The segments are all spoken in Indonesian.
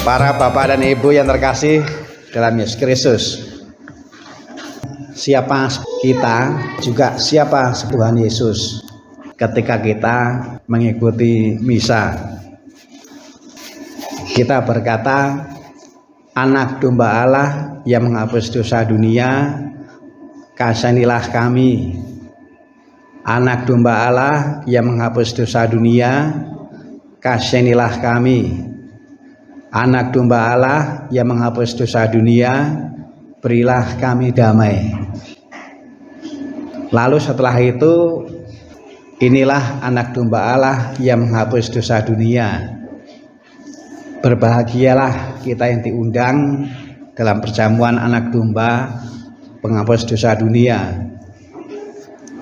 Para bapak dan ibu yang terkasih dalam Yesus Kristus, siapa kita juga siapa Tuhan Yesus ketika kita mengikuti misa. Kita berkata, anak domba Allah yang menghapus dosa dunia, kasihanilah kami. Anak domba Allah yang menghapus dosa dunia, kasihanilah kami. Anak domba Allah yang menghapus dosa dunia, berilah kami damai. Lalu setelah itu, inilah anak domba Allah yang menghapus dosa dunia. Berbahagialah kita yang diundang dalam perjamuan anak domba penghapus dosa dunia.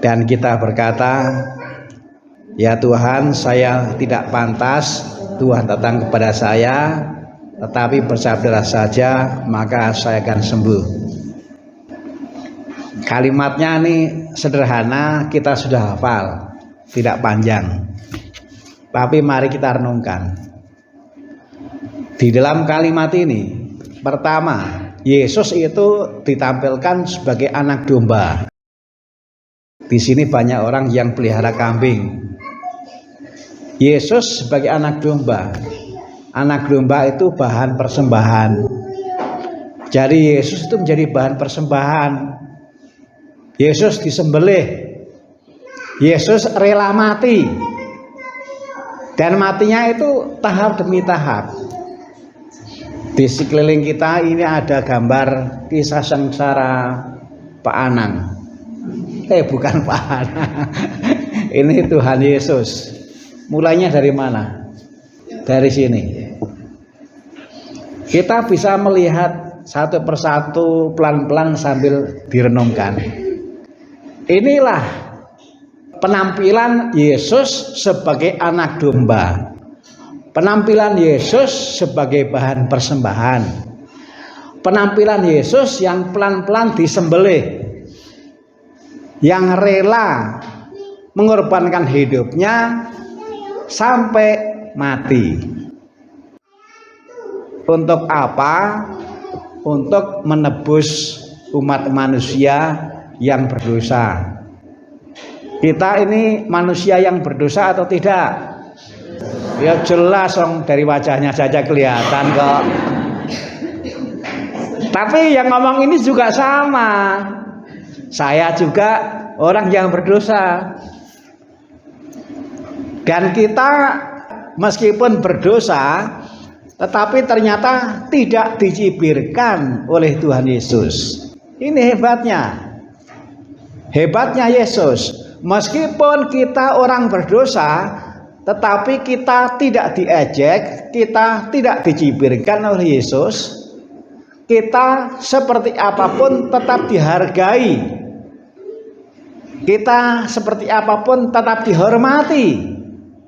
Dan kita berkata, ya Tuhan, saya tidak pantas Tuhan datang kepada saya, tetapi bersabdalah saja maka saya akan sembuh. Kalimatnya ini sederhana, kita sudah hafal, tidak panjang. Tapi mari kita renungkan. Di dalam kalimat ini, pertama, Yesus itu ditampilkan sebagai anak domba. Di sini banyak orang yang pelihara kambing. Yesus sebagai anak domba. Anak domba itu bahan persembahan. Jadi Yesus itu menjadi bahan persembahan. Yesus disembelih. Yesus rela mati. Dan matinya itu tahap demi tahap. Di sekeliling kita ini ada gambar kisah sengsara Pak Anang. Bukan Pak Anang. Ini Tuhan Yesus. Mulainya dari mana? Dari sini. Kita bisa melihat satu persatu pelan-pelan sambil direnungkan. Inilah penampilan Yesus sebagai anak domba. Penampilan Yesus sebagai bahan persembahan. Penampilan Yesus yang pelan-pelan disembelih. Yang rela mengorbankan hidupnya sampai mati. Untuk apa? Untuk menebus umat manusia yang berdosa. Kita ini manusia yang berdosa atau tidak? Ya jelas dong, dari wajahnya saja kelihatan kok. Tapi yang ngomong ini juga sama. Saya juga orang yang berdosa. Dan kita meskipun berdosa, tetapi ternyata tidak dicibirkan oleh Tuhan Yesus. Ini hebatnya. Hebatnya Yesus. Meskipun kita orang berdosa, tetapi kita tidak diejek, kita tidak dicibirkan oleh Yesus. Kita seperti apapun tetap dihargai. Kita seperti apapun tetap dihormati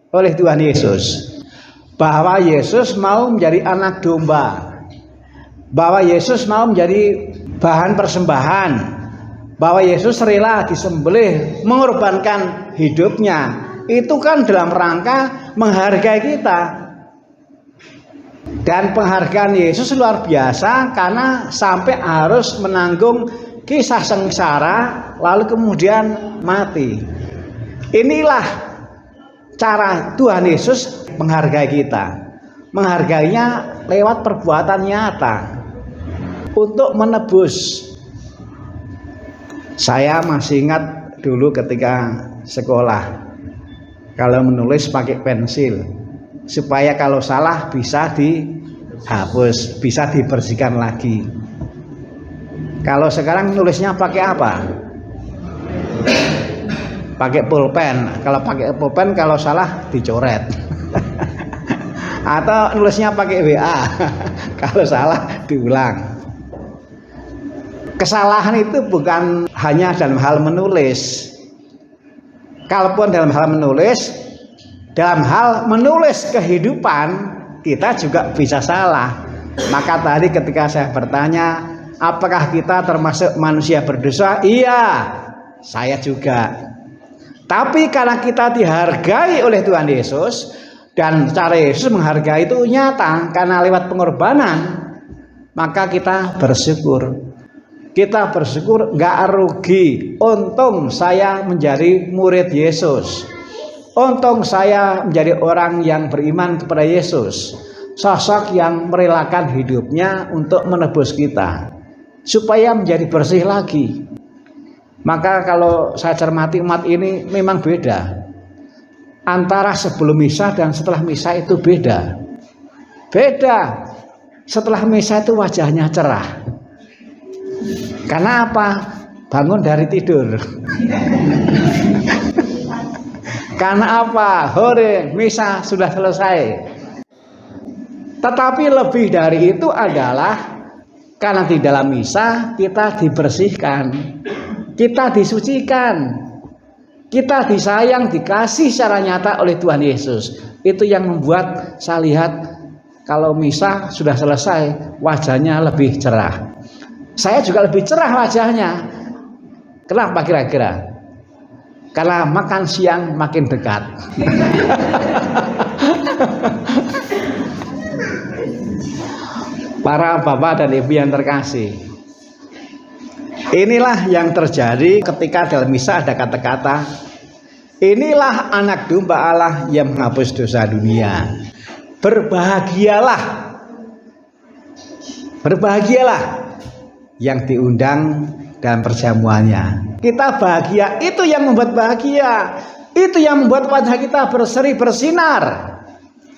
oleh Tuhan Yesus. Bahwa Yesus mau menjadi anak domba. Bahwa Yesus mau menjadi bahan persembahan. Bahwa Yesus rela disembelih, mengorbankan hidupnya. Itu kan dalam rangka menghargai kita. Dan penghargaan Yesus luar biasa karena sampai harus menanggung kisah sengsara lalu kemudian mati. Inilah cara Tuhan Yesus menghargai kita. Menghargainya lewat perbuatan nyata untuk menebus. Saya masih ingat dulu ketika sekolah, kalau menulis pakai pensil supaya kalau salah bisa dihapus, bisa dibersihkan lagi. Kalau sekarang nulisnya pakai apa? Pakai pulpen. Kalau pakai pulpen kalau salah dicoret. Atau nulisnya pakai WA. Kalau salah diulang. Kesalahan itu bukan hanya dalam hal menulis. Kalaupun dalam hal menulis kehidupan kita juga bisa salah. Maka tadi ketika saya bertanya, apakah kita termasuk manusia berdosa? Iya, saya juga. Tapi karena kita dihargai oleh Tuhan Yesus, Dan cara Yesus menghargai itu nyata karena lewat pengorbanan. Maka kita bersyukur. Kita bersyukur nggak rugi. Untung saya menjadi murid Yesus. Untung saya menjadi orang yang beriman kepada Yesus. Sosok yang merelakan hidupnya untuk menebus kita. Supaya menjadi bersih lagi. Maka kalau saya cermati umat ini memang beda. Antara sebelum misa dan setelah misa itu beda. Beda. Setelah misa itu wajahnya cerah. Karena apa? Bangun dari tidur. Karena apa? Hore, misa sudah selesai. Tetapi lebih dari itu adalah karena di dalam misa kita dibersihkan, kita disucikan, kita disayang, dikasih secara nyata oleh Tuhan Yesus. Itu yang membuat saya lihat kalau misa sudah selesai wajahnya lebih cerah. Saya juga lebih cerah wajahnya. Kenapa kira-kira? Karena makan siang makin dekat. Para bapak dan ibu yang terkasih, inilah yang terjadi ketika dalam misa ada kata-kata, inilah anak domba Allah yang menghapus dosa dunia. Berbahagialah. Berbahagialah yang diundang dalam perjamuannya. Kita bahagia, itu yang membuat bahagia. Itu yang membuat wajah kita berseri bersinar.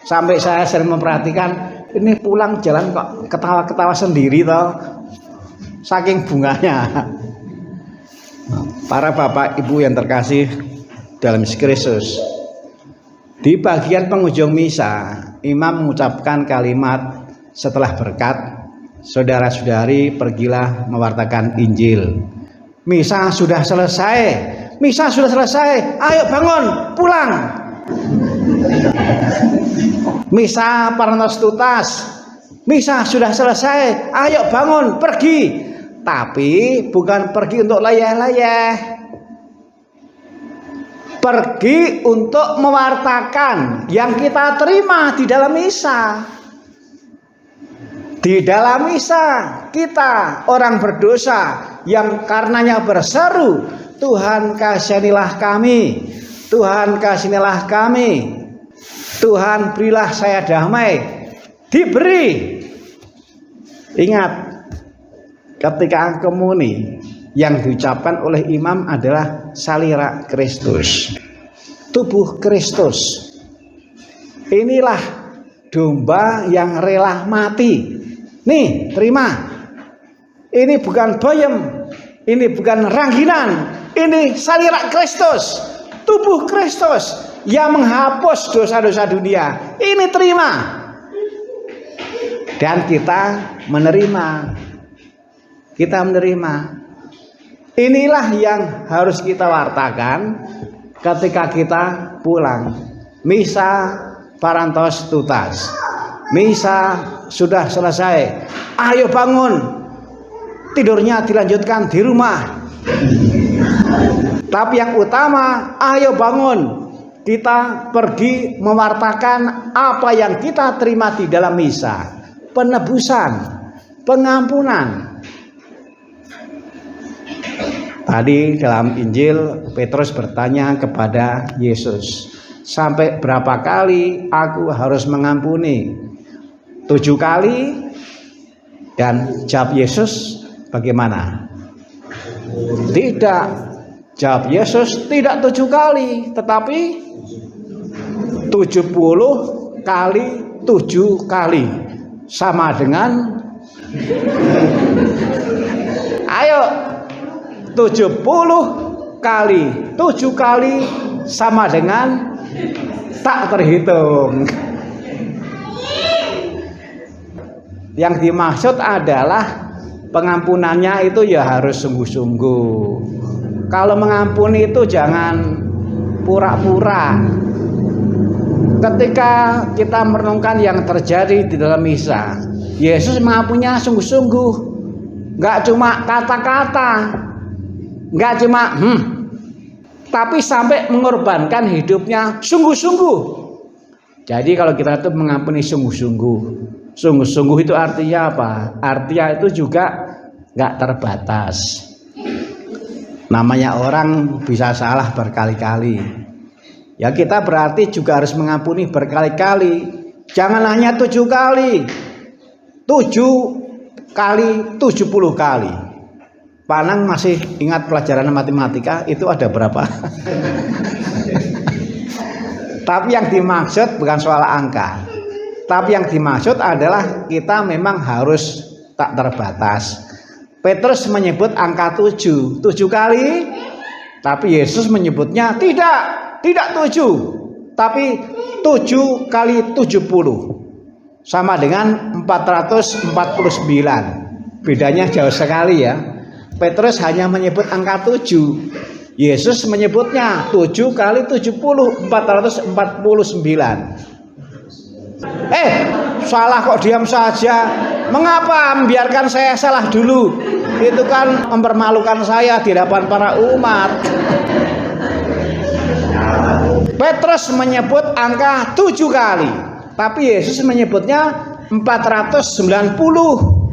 Sampai saya sering memperhatikan, ini pulang jalan kok ketawa-ketawa sendiri toh. Saking bunganya. Para bapak ibu yang terkasih dalam Kristus, di bagian penghujung misa, imam mengucapkan kalimat setelah berkat, saudara-saudari pergilah mewartakan Injil. Misa sudah selesai. Misa sudah selesai. Ayo bangun, pulang. Misa parantos tutas. Misa sudah selesai. Ayo bangun, pergi. Tapi bukan pergi untuk layah-layah. Pergi untuk mewartakan yang kita terima di dalam misa. Di dalam misa kita orang berdosa yang karenanya berseru, Tuhan kasihanilah kami, Tuhan kasihanilah kami, Tuhan berilah saya damai. Diberi. Ingat, ketika komuni yang diucapkan oleh imam adalah salira Kristus, tubuh Kristus. Inilah domba yang rela mati. Nih, terima. Ini bukan boyem, ini bukan rangginan, ini salira Kristus, tubuh Kristus yang menghapus dosa-dosa dunia. Ini terima. Dan kita menerima. Kita menerima. Inilah yang harus kita wartakan ketika kita pulang. Misa parantos tutas. Misa sudah selesai. Ayo bangun. Tidurnya dilanjutkan di rumah. Tapi yang utama, ayo bangun. Kita pergi mewartakan apa yang kita terima di dalam misa. Penebusan, pengampunan. Tadi dalam Injil Petrus bertanya kepada Yesus, sampai berapa kali aku harus mengampuni? 7 kali? Dan jawab Yesus bagaimana? Tidak. Jawab Yesus tidak 7 kali, tetapi 70 kali 7 kali. Sama dengan ayo 70 kali 7 kali sama dengan tak terhitung. Yang dimaksud adalah pengampunannya itu ya harus sungguh-sungguh. Kalau mengampuni itu jangan pura-pura. Ketika kita merenungkan yang terjadi di dalam misa, Yesus mengampuninya sungguh-sungguh. Enggak cuma kata-kata, enggak cuma tapi sampai mengorbankan hidupnya sungguh-sungguh. Jadi kalau kita itu mengampuni sungguh-sungguh, sungguh-sungguh itu artinya apa? Artinya itu juga nggak terbatas. Namanya orang bisa salah berkali-kali. Ya kita berarti juga harus mengampuni berkali-kali. Jangan hanya 7 kali. 7 kali 70 kali. Panang masih ingat pelajaran matematika itu ada berapa? Tapi yang dimaksud bukan soal angka. Tapi yang dimaksud adalah kita memang harus tak terbatas. Petrus menyebut angka 7 kali. Tapi Yesus menyebutnya tidak 7. Tapi 7 kali 70. Sama dengan 449. Bedanya jauh sekali ya. Petrus hanya menyebut angka 7. Yesus menyebutnya 7 kali 70, 449. Salah kok diam saja. Mengapa membiarkan saya salah dulu? Itu kan mempermalukan saya di hadapan para umat. Petrus menyebut angka 7 kali. Tapi Yesus menyebutnya 490.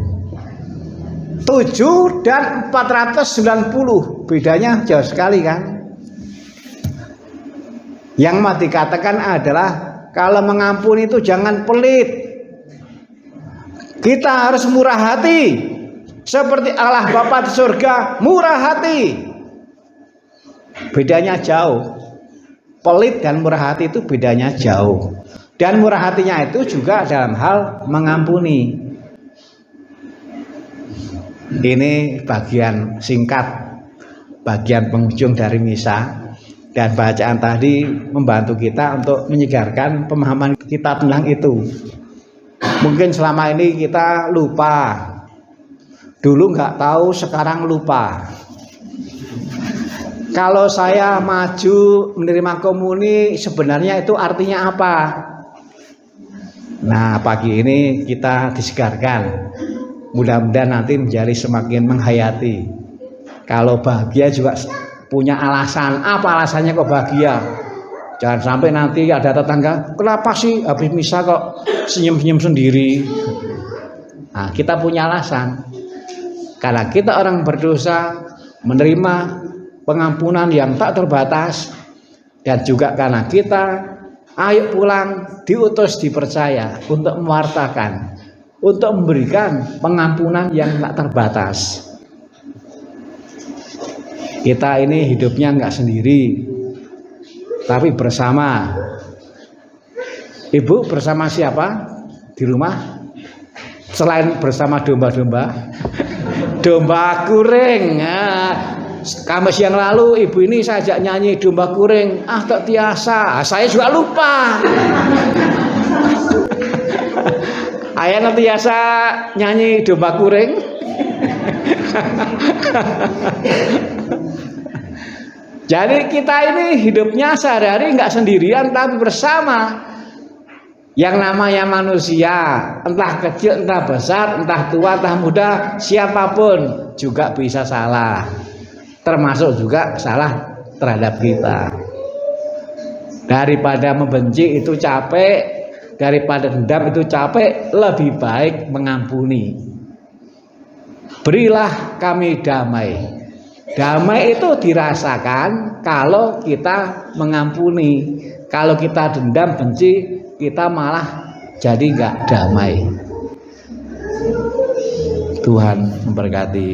7 dan 490 bedanya jauh sekali kan. Yang mau dikatakan adalah kalau mengampuni itu jangan pelit. Kita harus murah hati seperti Allah Bapa di surga murah hati. Bedanya jauh. Pelit dan murah hati itu bedanya jauh. Dan murah hatinya itu juga dalam hal mengampuni. Ini bagian singkat, bagian penghujung dari misa, dan bacaan tadi membantu kita untuk menyegarkan pemahaman kita tentang itu. Mungkin selama ini kita lupa, dulu nggak tahu, sekarang lupa. Kalau saya maju menerima komuni sebenarnya itu artinya apa? Nah, pagi ini kita disegarkan. Mudah-mudahan nanti menjadi semakin menghayati. Kalau bahagia juga punya alasan. Apa alasannya kok bahagia? Jangan sampai nanti ada tetangga, kenapa sih habis misa kok senyum-senyum sendiri? Nah, kita punya alasan. Karena kita orang berdosa menerima pengampunan yang tak terbatas. Dan juga karena kita ayo pulang diutus dipercaya untuk mewartakan, untuk memberikan pengampunan yang tak terbatas. Kita ini hidupnya nggak sendiri, tapi bersama. Ibu bersama siapa di rumah? Selain bersama domba-domba, domba kuring. Nah, Kamis yang lalu ibu ini saya ajak nyanyi domba kuring. Tak tiasa, saya juga lupa. Ayah nanti biasa nyanyi domba kuring. Jadi kita ini hidupnya sehari-hari nggak sendirian tapi bersama. Yang namanya manusia, entah kecil, entah besar, entah tua, entah muda, siapapun juga bisa salah. Termasuk juga salah terhadap kita. Daripada membenci itu capek, daripada dendam itu capek, lebih baik mengampuni. Berilah kami damai. Damai itu dirasakan kalau kita mengampuni. Kalau kita dendam, benci, kita malah jadi nggak damai. Tuhan memberkati.